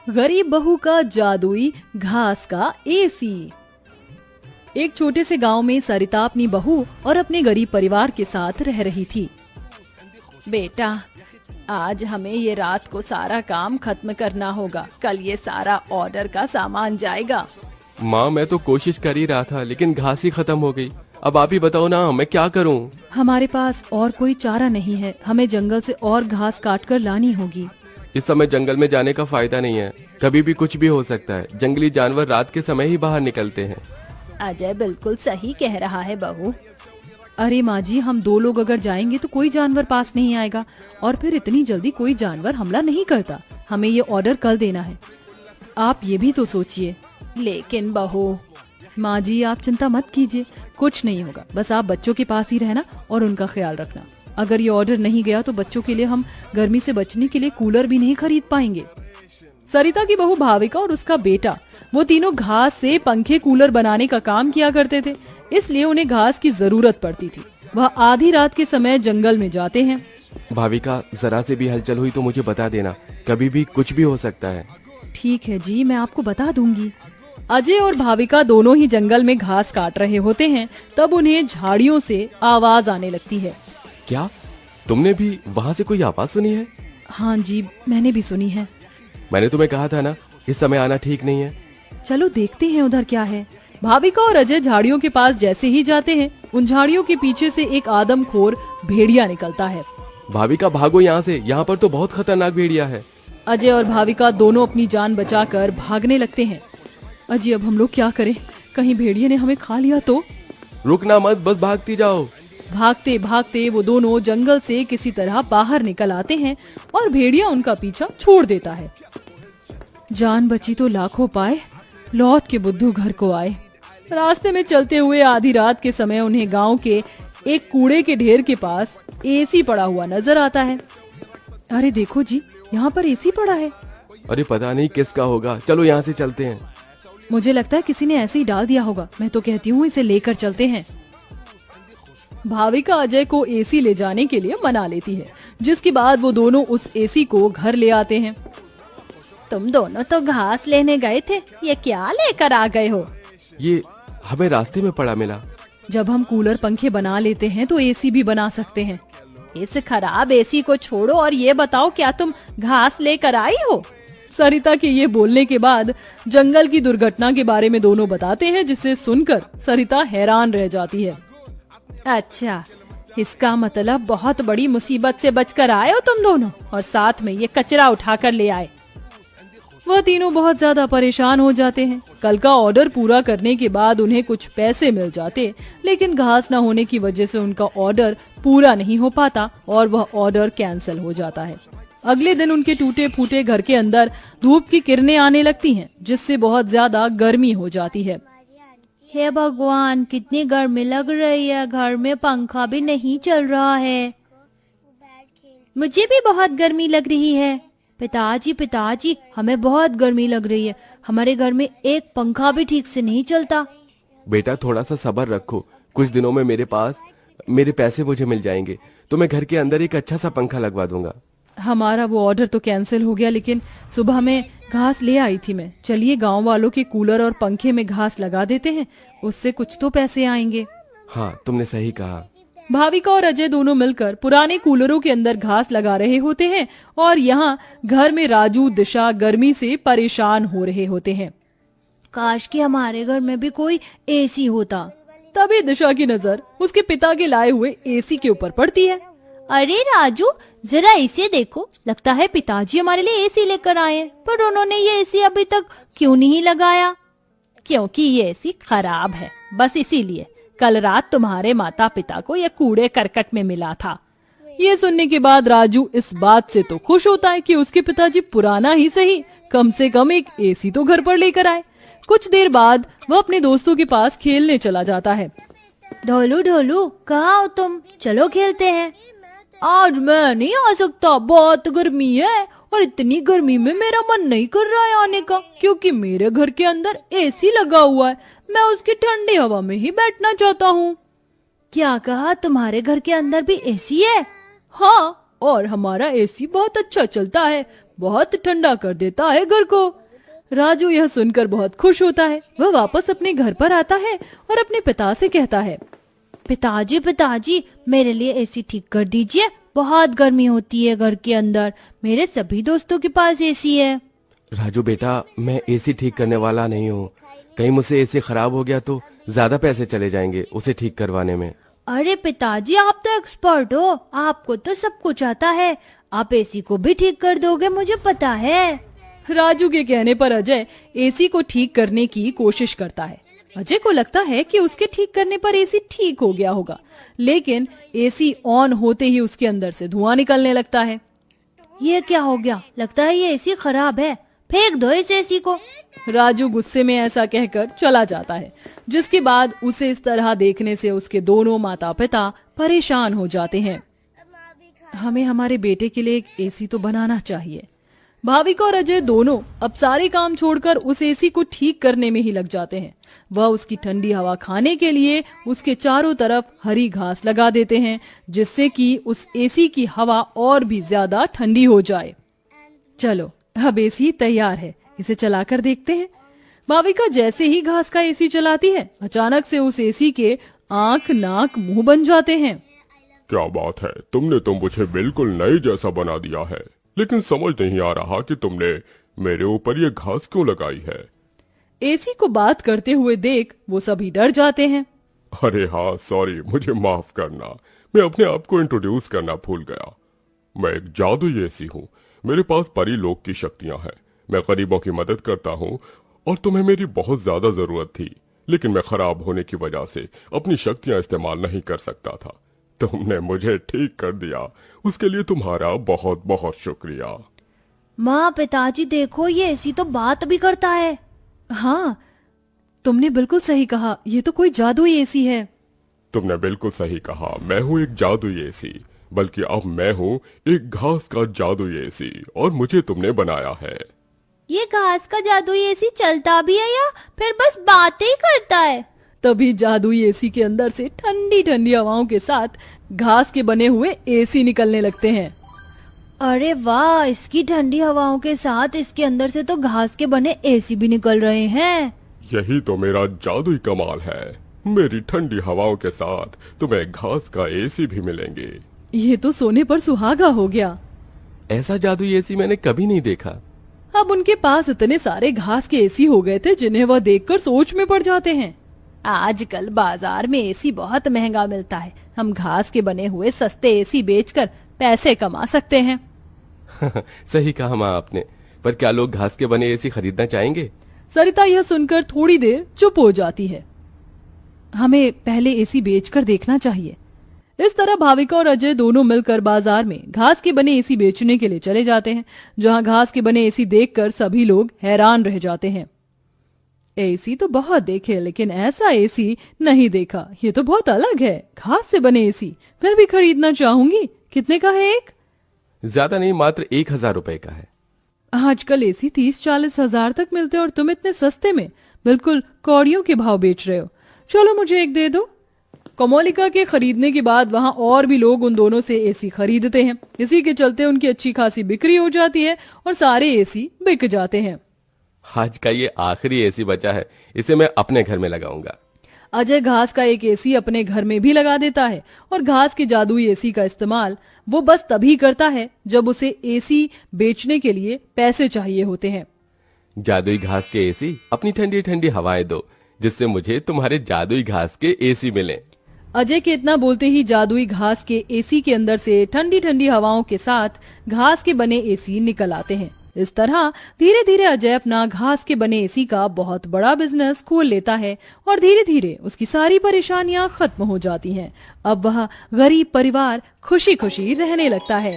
गरीब बहू का जादुई घास का एसी। एक छोटे से गांव में सरिता अपनी बहू और अपने गरीब परिवार के साथ रह रही थी। बेटा, आज हमें ये रात को सारा काम खत्म करना होगा, कल ये सारा ऑर्डर का सामान जाएगा। माँ, मैं तो कोशिश कर ही रहा था लेकिन घास ही खत्म हो गई। अब आप ही बताओ ना, मैं क्या करूँ? हमारे पास और कोई चारा नहीं है, हमें जंगल से और घास काट कर लानी होगी। इस समय जंगल में जाने का फायदा नहीं है, कभी भी कुछ भी हो सकता है। जंगली जानवर रात के समय ही बाहर निकलते हैं। अजय बिल्कुल सही कह रहा है बहू। अरे माँ जी, हम 2 लोग अगर जाएंगे तो कोई जानवर पास नहीं आएगा और फिर इतनी जल्दी कोई जानवर हमला नहीं करता। हमें ये ऑर्डर कल देना है, आप ये भी तो सोचिए। लेकिन बहू। माँ जी, आप चिंता मत कीजिए, कुछ नहीं होगा, बस आप बच्चों के पास ही रहना और उनका ख्याल रखना। अगर ये ऑर्डर नहीं गया तो बच्चों के लिए हम गर्मी से बचने के लिए कूलर भी नहीं खरीद पाएंगे। सरिता की बहू भाविका और उसका बेटा, वो तीनों घास से पंखे कूलर बनाने का काम किया करते थे, इसलिए उन्हें घास की जरूरत पड़ती थी। वह आधी रात के समय जंगल में जाते हैं। भाविका, जरा से भी हलचल हुई तो मुझे बता देना, कभी भी कुछ भी हो सकता है। ठीक है जी, मैं आपको बता दूंगी। अजय और भाविका दोनों ही जंगल में घास काट रहे होते हैं, तब उन्हें झाड़ियों से आवाज आने लगती है। क्या तुमने भी वहाँ से कोई आवाज सुनी है? हाँ जी, मैंने भी सुनी है। मैंने तुम्हें कहा था ना, इस समय आना ठीक नहीं है। चलो देखते हैं उधर क्या है। भाविका और अजय झाड़ियों के पास जैसे ही जाते हैं, उन झाड़ियों के पीछे से एक आदमखोर भेड़िया निकलता है। भाविका, भागो यहाँ से, यहाँ पर तो बहुत खतरनाक भेड़िया है। अजय और भाविका दोनों अपनी जान बचाकर भागने लगते हैं। अजय, अब हम लोग क्या करें? कहीं भेड़िए ने हमें खा लिया तो? रुकना मत, बस भागती जाओ। भागते भागते वो दोनों जंगल से किसी तरह बाहर निकल आते हैं और भेड़िया उनका पीछा छोड़ देता है। जान बची तो लाखों पाए, लौट के बुद्धू घर को आए। रास्ते में चलते हुए आधी रात के समय उन्हें गांव के एक कूड़े के ढेर के पास एसी पड़ा हुआ नजर आता है। अरे देखो जी, यहाँ पर एसी पड़ा है। अरे पता नहीं किसका होगा, चलो यहाँ से चलते हैं। मुझे लगता है किसी ने ऐसे ही डाल दिया होगा। मैं तो कहती हूँ इसे लेकर चलते हैं। भाविका अजय को एसी ले जाने के लिए मना लेती है, जिसके बाद वो दोनों उस एसी को घर ले आते हैं। तुम दोनों तो घास लेने गए थे, ये क्या लेकर आ गए हो? ये हमें रास्ते में पड़ा मिला। जब हम कूलर पंखे बना लेते हैं तो एसी भी बना सकते हैं। इस खराब एसी को छोड़ो और ये बताओ, क्या तुम घास लेकर आई हो? सरिता के ये बोलने के बाद जंगल की दुर्घटना के बारे में दोनों बताते हैं, जिसे सुनकर सरिता हैरान रह जाती है। अच्छा, इसका मतलब बहुत बड़ी मुसीबत से बचकर आए हो तुम दोनों, और साथ में ये कचरा उठाकर ले आए। वह तीनों बहुत ज्यादा परेशान हो जाते हैं। कल का ऑर्डर पूरा करने के बाद उन्हें कुछ पैसे मिल जाते, लेकिन घास न होने की वजह से उनका ऑर्डर पूरा नहीं हो पाता और वह ऑर्डर कैंसिल हो जाता है। अगले दिन उनके टूटे फूटे घर के अंदर धूप की किरणें आने लगती हैं, जिससे बहुत ज्यादा गर्मी हो जाती है। हे भगवान, कितनी गर्मी लग रही है, घर में पंखा भी नहीं चल रहा है। मुझे भी बहुत गर्मी लग रही है। पिताजी, हमें बहुत गर्मी लग रही है, हमारे घर में एक पंखा भी ठीक से नहीं चलता। बेटा, थोड़ा सा सब्र रखो, कुछ दिनों में मेरे पैसे मुझे मिल जाएंगे, तो मैं घर के अंदर एक अच्छा सा पंखा लगवा दूंगा। हमारा वो ऑर्डर तो कैंसिल हो गया, लेकिन सुबह में घास ले आई थी मैं। चलिए गांव वालों के कूलर और पंखे में घास लगा देते हैं, उससे कुछ तो पैसे आएंगे। हाँ, तुमने सही कहा। भाविका और अजय दोनों मिलकर पुराने कूलरों के अंदर घास लगा रहे होते हैं और यहाँ घर में राजू, दिशा गर्मी से परेशान हो रहे होते हैं। काश कि हमारे घर में भी कोई एसी होता। तभी दिशा की नजर उसके पिता के लाए हुए एसी के ऊपर पड़ती है। अरे राजू, जरा इसे देखो, लगता है पिताजी हमारे लिए एसी लेकर आए हैं, पर उन्होंने ये एसी अभी तक क्यों नहीं लगाया? क्योंकि ये एसी खराब है, बस इसीलिए। कल रात तुम्हारे माता पिता को ये कूड़े करकट में मिला था। ये सुनने के बाद राजू इस बात से तो खुश होता है कि उसके पिताजी पुराना ही सही, कम से कम एक एसी तो घर पर लेकर आए। कुछ देर बाद वह अपने दोस्तों के पास खेलने चला जाता है। ढोलू, कहाँ हो तुम? चलो खेलते हैं। आज मैं नहीं आ सकता, बहुत गर्मी है और इतनी गर्मी में मेरा मन नहीं कर रहा है आने का, क्योंकि मेरे घर के अंदर एसी लगा हुआ है। मैं उसकी ठंडी हवा में ही बैठना चाहता हूँ। क्या कहा? तुम्हारे घर के अंदर भी एसी है? हाँ, और हमारा एसी बहुत अच्छा चलता है, बहुत ठंडा कर देता है घर को। राजू यह सुनकर बहुत खुश होता है। वह वापस अपने घर पर आता है और अपने पिता से कहता है, पिताजी पिताजी मेरे लिए एसी ठीक कर दीजिए, बहुत गर्मी होती है घर के अंदर, मेरे सभी दोस्तों के पास एसी है। राजू बेटा, मैं एसी ठीक करने वाला नहीं हूँ। कहीं मुझसे एसी खराब हो गया तो ज्यादा पैसे चले जाएंगे उसे ठीक करवाने में। अरे पिताजी आप तो एक्सपर्ट हो, आपको तो सब कुछ आता है, आप एसी को भी ठीक कर दोगे मुझे पता है। राजू के कहने पर अजय एसी को ठीक करने की कोशिश करता है। अजय को लगता है कि उसके ठीक करने पर एसी ठीक हो गया होगा, लेकिन एसी ऑन होते ही उसके अंदर से धुआं निकलने लगता है। ये क्या हो गया, लगता है ये एसी खराब है, फेंक दो इस एसी को। राजू गुस्से में ऐसा कहकर चला जाता है, जिसके बाद उसे इस तरह देखने से उसके दोनों माता पिता परेशान हो जाते हैं। हमें हमारे बेटे के लिए एक एसी तो बनाना चाहिए। भाविका और अजय दोनों अब सारे काम छोड़कर उस एसी को ठीक करने में ही लग जाते हैं। वह उसकी ठंडी हवा खाने के लिए उसके चारों तरफ हरी घास लगा देते हैं, जिससे कि उस एसी की हवा और भी ज्यादा ठंडी हो जाए। चलो अब एसी तैयार है, इसे चलाकर देखते हैं। भाविका जैसे ही घास का एसी चलाती है, अचानक से उस एसी के आंख नाक मुंह बन जाते हैं। क्या बात है, तुमने तो मुझे बिल्कुल नए जैसा बना दिया है, लेकिन समझ नहीं आ रहा कि तुमने मेरे ऊपर ये घास क्यों लगाई है। एसी को बात करते हुए देख वो सभी डर जाते हैं। अरे हाँ सॉरी, मुझे माफ करना, मैं अपने आप को इंट्रोड्यूस करना भूल गया। मैं एक जादुई एसी हूँ, मेरे पास परी लोक की शक्तियाँ हैं, मैं गरीबों की मदद करता हूँ और तुम्हें मेरी बहुत ज्यादा जरूरत थी, लेकिन मैं खराब होने की वजह से अपनी शक्तियाँ इस्तेमाल नहीं कर सकता था। तुमने मुझे ठीक कर दिया, उसके लिए तुम्हारा बहुत बहुत शुक्रिया। माँ पिताजी देखो ये एसी तो बात भी करता है। हाँ तुमने बिल्कुल सही कहा, ये तो कोई जादुई एसी है। तुमने बिल्कुल सही कहा, मैं हूँ एक जादुई एसी, बल्कि अब मैं हूँ एक घास का जादुई एसी और मुझे तुमने बनाया है। ये घास का जादुई एसी चलता भी है या फिर बस बातें ही करता है? तभी जादुई एसी के अंदर से ठंडी ठंडी हवाओं के साथ घास के बने हुए एसी निकलने लगते हैं। अरे वाह, इसकी ठंडी हवाओं के साथ इसके अंदर से तो घास के बने एसी भी निकल रहे हैं। यही तो मेरा जादुई कमाल है, मेरी ठंडी हवाओं के साथ तुम्हें घास का एसी भी मिलेंगे। ये तो सोने पर सुहागा हो गया। ऐसा जादुई एसी मैंने कभी नहीं देखा। अब उनके पास इतने सारे घास के एसी हो गए थे जिन्हें वह देखकर सोच में पड़ जाते हैं। आजकल बाजार में एसी बहुत महंगा मिलता है, हम घास के बने हुए सस्ते एसी बेचकर पैसे कमा सकते हैं। सही कहा माँ आपने, पर क्या लोग घास के बने एसी खरीदना चाहेंगे? सरिता यह सुनकर थोड़ी देर चुप हो जाती है। हमें पहले एसी बेचकर देखना चाहिए। इस तरह भाविका और अजय दोनों मिलकर बाजार में घास के बने एसी बेचने के लिए चले जाते हैं, जहां घास के बने एसी देखकर सभी लोग हैरान रह जाते हैं। एसी तो बहुत देखे, लेकिन ऐसा एसी नहीं देखा, ये तो बहुत अलग है। घास से बने एसी मैं भी खरीदना चाहूंगी। कितने का है एक? ज्यादा नहीं, मात्र 1000 रुपए का है। आजकल एसी 30-40 हजार तक मिलते और तुम इतने सस्ते में बिल्कुल कौड़ियों के भाव बेच रहे हो। चलो मुझे एक दे दो। कोमोलिका के खरीदने के बाद वहां और भी लोग उन दोनों से एसी खरीदते हैं। इसी के चलते उनकी अच्छी खासी बिक्री हो जाती है और सारे एसी बिक जाते हैं। आज का ये आखिरी एसी बचा है, इसे मैं अपने घर में लगाऊंगा। अजय घास का एक एसी अपने घर में भी लगा देता है और घास के जादुई एसी का इस्तेमाल वो बस तभी करता है जब उसे एसी बेचने के लिए पैसे चाहिए होते हैं। जादुई घास के एसी, अपनी ठंडी ठंडी हवाएं दो, जिससे मुझे तुम्हारे जादुई घास के एसी मिले। अजय के इतना बोलते ही जादुई घास के एसी के अंदर से ठंडी ठंडी हवाओं के साथ घास के बने एसी निकल आते हैं। इस तरह धीरे धीरे अजय अपना घास के बने एसी का बहुत बड़ा बिजनेस खोल लेता है और धीरे धीरे उसकी सारी परेशानियां खत्म हो जाती हैं। अब वह गरीब परिवार खुशी खुशी रहने लगता है।